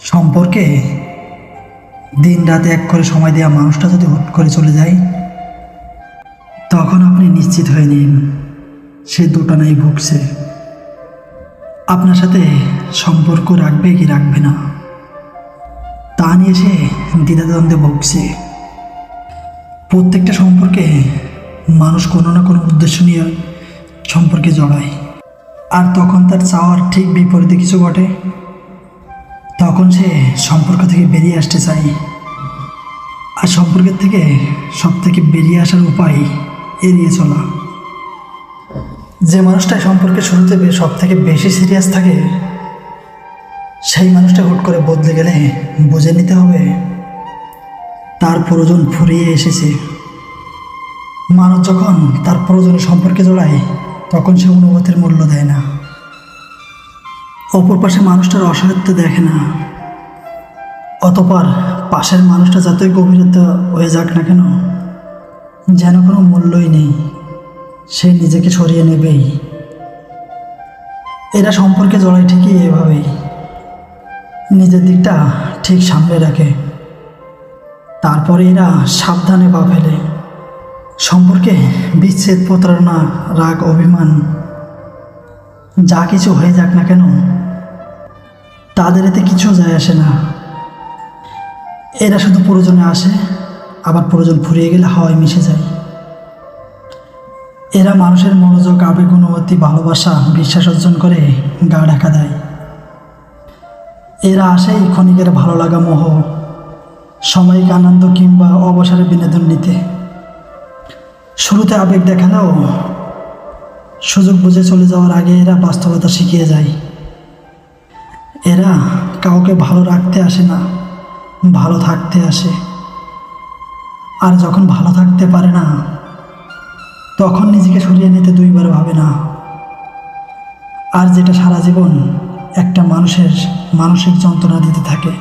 সম্পর্কে দিন রাত এক করে সময় দেওয়া মানুষটা যদি হুট করে চলে যায়, তখন আপনি নিশ্চিত হয়ে নিন সে দোটানায় ভুগছে। আপনার সাথে সম্পর্ক রাখবে কি রাখবে না তা নিয়ে সে দ্বিধাদ্বন্দ্বে ভুগছে। প্রত্যেকটা সম্পর্কে মানুষ কোনো না কোনো উদ্দেশ্য নিয়ে সম্পর্কে জড়ায়, আর তখন তার চাওয়ার ঠিক বিপরীতে কিছু ঘটে, তখন সে সম্পর্ক থেকে বেরিয়ে আসতে চায়। আর সম্পর্কের থেকে সব থেকে বেরিয়ে আসার উপায় এড়িয়ে চলা। যে মানুষটা সম্পর্কের শুরুতে সব থেকে বেশি সিরিয়াস থাকে, সেই মানুষটা হুট করে বদলে গেলে বুঝে নিতে হবে তার প্রয়োজন ফুরিয়ে এসেছে। মানুষ যখন তার প্রয়োজনে সম্পর্কে জড়ায়, তখন সে অনুভূতির মূল্য দেয় না, অপর পাশে মানুষটার অসহায়ত্ব দেখে না। অতঃপর পাশের মানুষটা যতই গভীরতা হয়ে যাক না কেন, যেন কোনো মূল্যই নেই, সে নিজেকে সরিয়ে নেবেই। এরা সম্পর্কে জড়ায় ঠিকই এভাবেই, নিজের দিকটা ঠিক সামনে রাখে, তারপরে এরা সাবধানে পা ফেলে। সম্পর্কে বিচ্ছেদ, প্রতারণা, রাগ, অভিমান যা কিছু হয়ে যাক না কেন, তাদের এতে কিছু যায় আসে না। এরা শুধু প্রয়োজনে আসে, আবার প্রয়োজন ফুরিয়ে গেলে হাওয়ায় মিশে যায়। এরা মানুষের মনোযোগ, আবেগ, অনুভূতি, ভালোবাসা, বিশ্বাস অর্জন করে গা ঢাকা দেয়। এরা আসেই ক্ষণিকের ভালো লাগা, মোহ, সাময়িক আনন্দ কিংবা অবসরে বিনোদন নিতে। শুরুতে আবেগ দেখালেও সুযোগ বুঝে চলে যাওয়ার আগে এরা বাস্তবতা শিখিয়ে যায়। এরা কাউকে ভালো রাখতে আসে না, ভালো থাকতে আসে। আর যখন ভালো থাকতে পারে না, তখন নিজেকে সরিয়ে নিতে দুইবার ভাবে না। আর যেটা সারা জীবন একটা মানুষের মানসিক যন্ত্রণা দিতে থাকে।